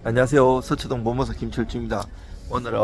안녕하세요. 서초동 모모사 김철주입니다. 오늘은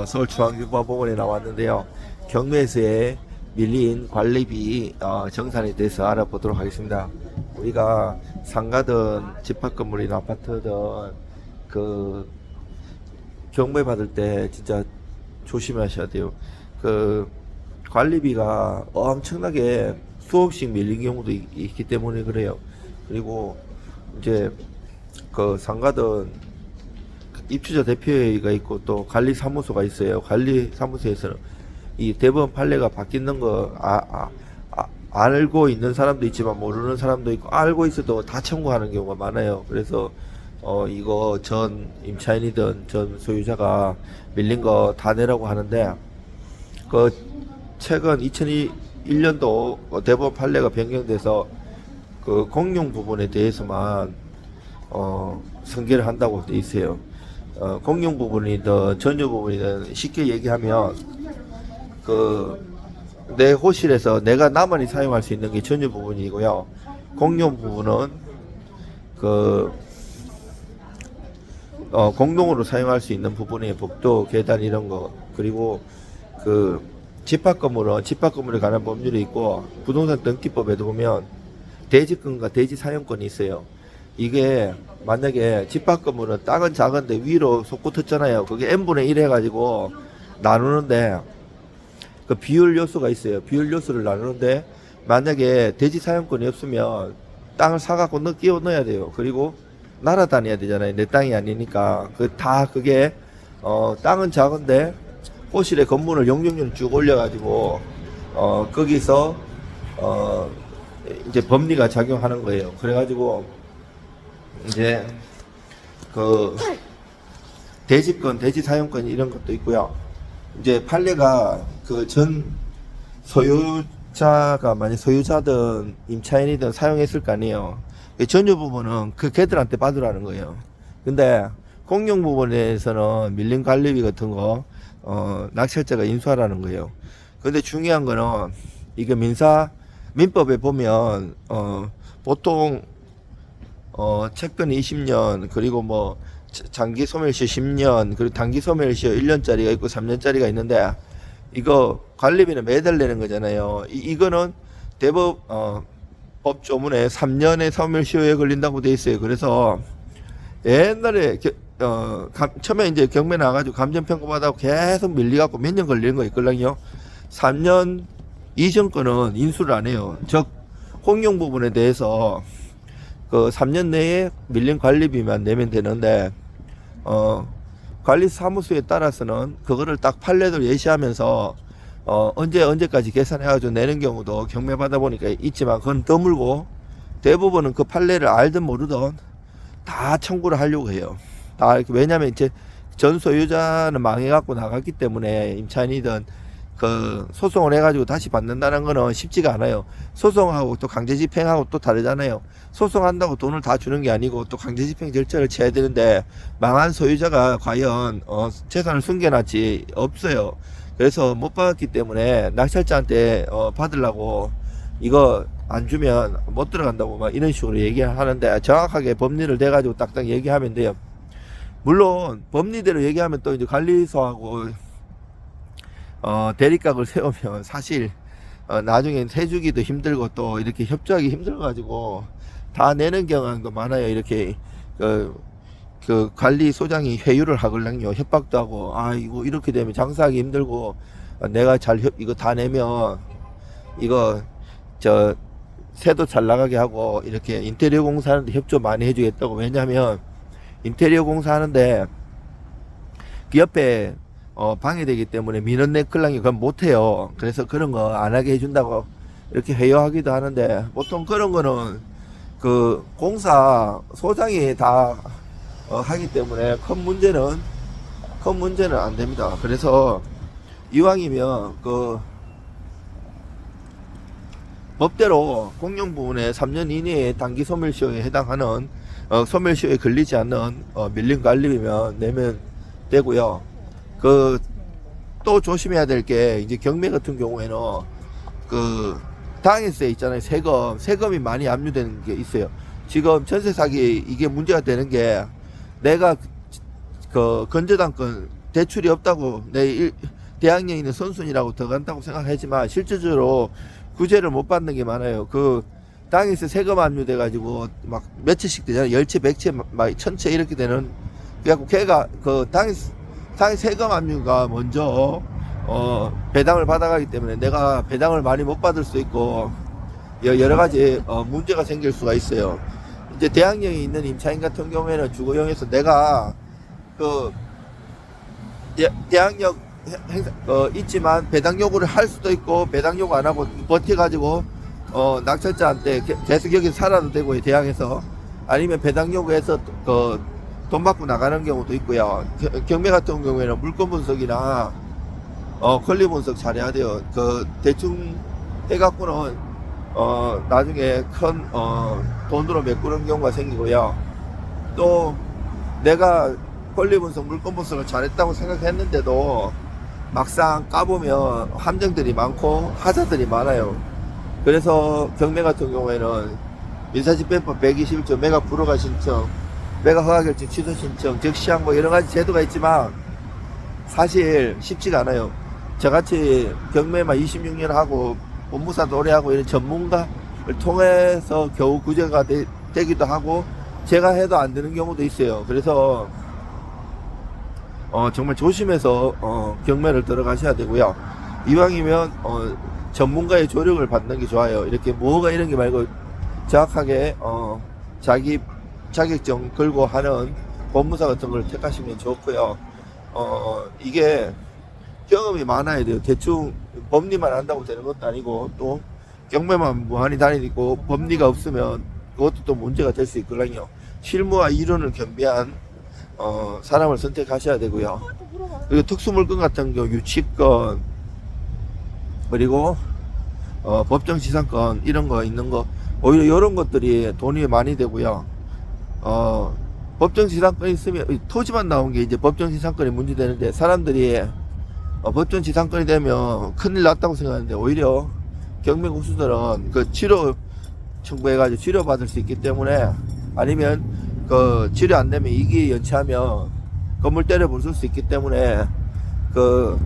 서울중앙교보법원에 나왔는데요. 경매에서의 밀린 관리비 정산에 대해서 알아보도록 하겠습니다. 우리가 상가든 집합건물이나 아파트든 그 경매 받을 때 진짜 조심하셔야 돼요. 그 관리비가 엄청나게 수억씩 밀린 경우도 있기 때문에 그래요. 그리고 이제 그 상가든 입주자 대표회의가 있고 또 관리사무소가 있어요. 관리사무소에서는 이 대법원 판례가 바뀌는 거 알고 있는 사람도 있지만 모르는 사람도 있고, 알고 있어도 다 청구하는 경우가 많아요. 그래서 이거 전 임차인이든 전 소유자가 밀린 거 다 내라고 하는데, 그 최근 2001년도 대법원 판례가 변경돼서 그 공용 부분에 대해서만 승계를 한다고 돼 있어요. 공용 부분이든 전유 부분이든 쉽게 얘기하면 그 내 호실에서 내가 나만이 사용할 수 있는 게 전유 부분이고요. 공용 부분은 그 공동으로 사용할 수 있는 부분의 복도, 계단 이런 거, 그리고 그 집합건물에 관한 법률이 있고, 부동산 등기법에도 보면 대지권과 대지사용권이 있어요. 이게 만약에 집합건물은 땅은 작은데 위로 솟구텄잖아요. 그게 n분의 1 해가지고 나누는데 그 비율 요소가 있어요. 비율 요소를 나누는데 만약에 대지 사용권이 없으면 땅을 사갖고 끼워 넣어야 돼요. 그리고 날아다녀야 되잖아요. 내 땅이 아니니까. 그게 땅은 작은데 호실에 건물을 용적률 쭉 올려가지고 거기서 이제 법리가 작용하는 거예요. 그래가지고 이제 그 대지권, 대지사용권 이런 것도 있고요. 이제 판례가 그 전 소유자가 만약 소유자든 임차인이든 사용했을 거 아니에요. 전유 부분은 그 걔들한테 받으라는 거예요. 근데 공용 부분에서는 밀린 관리비 같은 거 낙찰자가 인수하라는 거예요. 근데 중요한 거는 이게 민법에 보면 보통 채권 20년, 그리고 뭐 장기 소멸시효 10년, 그리고 단기 소멸시효 1년짜리가 있고 3년짜리가 있는데, 이거 관리비는 매달 내는 거잖아요. 이거는 법조문에 3년의 소멸시효에 걸린다고 돼 있어요. 그래서 옛날에 처음에 이제 경매 나가지고 감정평가 받아고 계속 밀려갖고 몇 년 걸리는 거 있걸랑요. 3년 이전 거는 인수를 안 해요. 즉 공용 부분에 대해서 그 3년 내에 밀린 관리비만 내면 되는데, 관리사무소에 따라서는 그거를 딱 판례대로 예시하면서 언제까지 계산해가지고 내는 경우도 경매 받아보니까 있지만, 그건 드물고 대부분은 그 판례를 알든 모르든 다 청구를 하려고 해요. 다 이렇게. 왜냐면 이제 전 소유자는 망해갖고 나갔기 때문에 임차인이든 그 소송을 해가지고 다시 받는다는 거는 쉽지가 않아요. 소송하고 또 강제집행하고 또 다르잖아요. 소송한다고 돈을 다 주는 게 아니고 또 강제집행 절차를 취해야 되는데, 망한 소유자가 과연 재산을 숨겨놨지 없어요. 그래서 못 받았기 때문에 낙찰자한테 받으려고 이거 안 주면 못 들어간다고 막 이런 식으로 얘기하는데, 정확하게 법리를 대가지고 딱딱 얘기하면 돼요. 물론 법리대로 얘기하면 또 이제 관리소하고 대립각을 세우면 사실 나중에 세주기도 힘들고 또 이렇게 협조하기 힘들어가지고 다 내는 경향도 많아요. 이렇게 그 관리소장이 회유를 하걸랑요. 협박도 하고, 이거 이렇게 되면 장사하기 힘들고, 내가 이거 다 내면 이거 새도 잘 나가게 하고, 이렇게 인테리어 공사하는데 협조 많이 해주겠다고. 왜냐면 인테리어 공사하는데 그 옆에 방해되기 때문에 민원 내끌랑이 그건 못해요. 그래서 그런 거 안 하게 해준다고 이렇게 회유하기도 하는데, 보통 그런 거는 그 공사 소장이 다 하기 때문에 큰 문제는 안 됩니다. 그래서 이왕이면 그 법대로 공용 부분에 3년 이내에 단기 소멸시효에 해당하는 소멸시효에 걸리지 않는 밀린 관리비면 내면 되고요. 또 조심해야 될 게, 이제 경매 같은 경우에는 그 당해세 있잖아요. 세금이 많이 압류되는 게 있어요. 지금 전세 사기 이게 문제가 되는 게, 내가 그 건저당권 대출이 없다고 대학령에 있는 선순위라고 더 간다고 생각하지만 실질적으로 구제를 못 받는 게 많아요. 그 당에서 세금 압류돼 가지고 막 몇채씩 되잖아요. 10채, 100채, 막 1000채 이렇게 되는. 그래갖고 걔가 그 당의 세금 압류가 먼저 배당을 받아가기 때문에 내가 배당을 많이 못 받을 수 있고 여러 가지 문제가 생길 수가 있어요. 이제 대학령에 있는 임차인 같은 경우에는 주거용에서 내가 그 대학령 있지만 배당 요구를 할 수도 있고 배당 요구 안 하고 버텨가지고 낙찰자한테 계속 여기 살아도 되고 대항에서 아니면 배당 요구해서 돈 받고 나가는 경우도 있고요. 경매 같은 경우에는 물건 분석이나 권리 분석 잘해야 돼요. 대충 해갖고는 나중에 큰 돈으로 메꾸는 경우가 생기고요. 또 내가 권리 분석, 물건 분석을 잘했다고 생각했는데도 막상 까보면 함정들이 많고 하자들이 많아요. 그래서 경매 같은 경우에는 민사집행법 121조 매각 불허가 신청, 매각 허가결정 취소 신청, 즉시항 뭐 여러 가지 제도가 있지만 사실 쉽지가 않아요. 저같이 경매만 26년 하고 법무사도 오래 하고 이런 전문가를 통해서 겨우 구제가 되기도 하고 제가 해도 안 되는 경우도 있어요. 그래서 정말 조심해서 경매를 들어가셔야 되고요. 이왕이면 전문가의 조력을 받는 게 좋아요. 이렇게 뭐가 이런 게 말고 정확하게 자기 자격증 걸고 하는 법무사 같은 걸 택하시면 좋고요. 이게 경험이 많아야 돼요. 대충 법리만 한다고 되는 것도 아니고 또 경매만 무한히 다니고 법리가 없으면 그것도 또 문제가 될 수 있거든요. 실무와 이론을 겸비한 사람을 선택하셔야 되고요. 그리고 특수물건 같은 경우 유치권 그리고 법정지상권 이런 거 있는 거 오히려 이런 것들이 돈이 많이 되고요. 법정지상권 있으면 토지만 나온 게 이제 법정지상권이 문제되는데 사람들이 법정지상권이 되면 큰일 났다고 생각하는데 오히려 경매 고수들은 그 치료 청구해가지고 치료받을 수 있기 때문에 아니면 그 치료 안 되면 이기 연체하면 건물 때려 부술 수 있기 때문에 그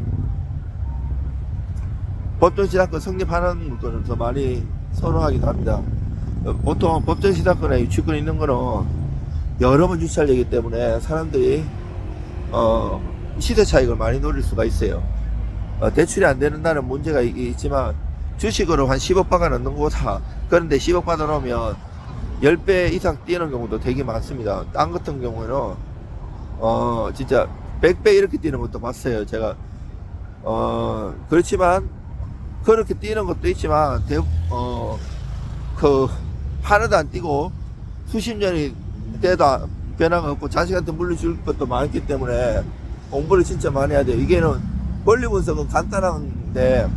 법정지상권 성립하는 물건은 더 많이 선호하기도 합니다. 보통 법정지상권에 유치권 있는 거는 여러 번 유찰되기 때문에 사람들이 시세 차익을 많이 노릴 수가 있어요. 대출이 안 되는다는 문제가 있지만 주식으로 한 10억 박아 넣는 거다. 그런데 10억 받아 놓으면 10배 이상 뛰는 경우도 되게 많습니다. 땅 같은 경우에는 진짜 100배 이렇게 뛰는 것도 봤어요. 제가 그렇지만 그렇게 뛰는 것도 있지만 하나도 안 뛰고 수십 년이 때도 변화가 없고 자식한테 물려줄 것도 많기 때문에 공부를 진짜 많이 해야 돼요. 이게는 권리 분석은 간단한데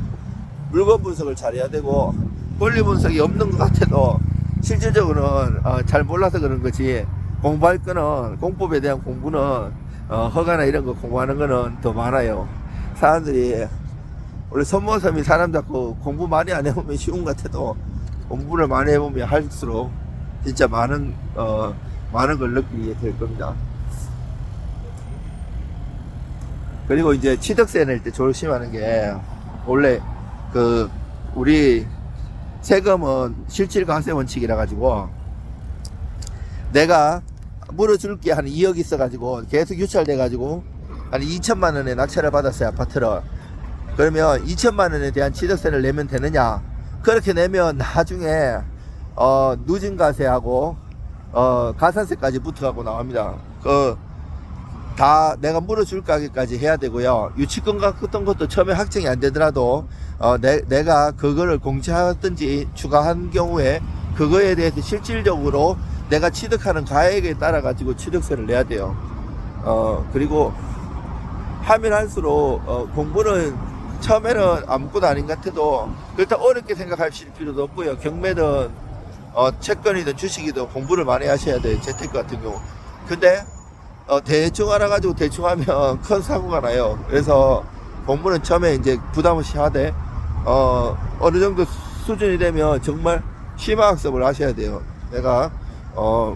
물건 분석을 잘해야 되고 권리 분석이 없는 것 같아도 실질적으로는 잘 몰라서 그런 거지 공부할 거는 공법에 대한 공부는 허가나 이런 거 공부하는 거는 더 많아요. 사람들이 원래 선모섬이 사람 잡고 공부 많이 안 해보면 쉬운 것 같아도 공부를 많이 해보면 할수록 진짜 많은 걸 느끼게 될 겁니다. 그리고 이제 취득세 낼 때 조심하는 게 원래 우리 세금은 실질과세 원칙이라 가지고 내가 물어줄게 한 2억 있어 가지고 계속 유찰돼 가지고 한 2천만 원에 낙찰을 받았어요. 아파트를. 그러면 2천만 원에 대한 취득세를 내면 되느냐? 그렇게 내면 나중에 누진 과세하고 가산세까지 붙어갖고 나옵니다. 다 내가 물어줄 가격까지 해야 되고요. 유치권 같은 것도 처음에 확정이 안 되더라도 내가 그거를 공제하든지 추가한 경우에 그거에 대해서 실질적으로 내가 취득하는 가액에 따라 가지고 취득세를 내야 돼요. 그리고 하면 할수록 공부는 처음에는 아무것도 아닌 것 같아도 그렇다고 어렵게 생각하실 필요도 없고요. 경매든 채권이든 주식이든 공부를 많이 하셔야 돼요. 재테크 같은 경우. 근데 대충 알아가지고 대충 하면 큰 사고가 나요. 그래서 공부는 처음에 이제 부담 없이 하되 어느 정도 수준이 되면 정말 심화학습을 하셔야 돼요. 내가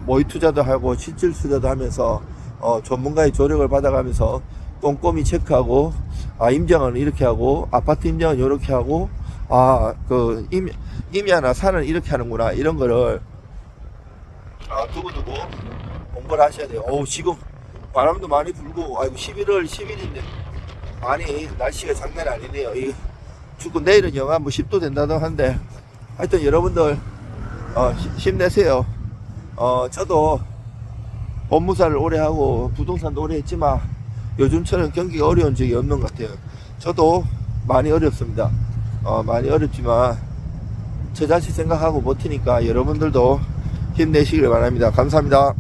모의 투자도 하고 실질 투자도 하면서 전문가의 조력을 받아가면서 꼼꼼히 체크하고, 임장은 이렇게 하고, 아파트 임장은 이렇게 하고, 임야나 산은 이렇게 하는구나, 이런 거를 두고두고 공부를 하셔야 돼요. 지금 바람도 많이 불고, 아이고 11월 10일인데 많이 날씨가 장난 아니네요. 춥고 내일은 영하 뭐 10도 된다고 하는데, 하여튼 여러분들 힘내세요. 저도 법무사를 오래 하고 부동산도 오래 했지만 요즘처럼 경기가 어려운 적이 없는 것 같아요. 저도 많이 어렵습니다. 많이 어렵지만 저 자신 생각하고 버티니까 여러분들도 힘내시길 바랍니다. 감사합니다.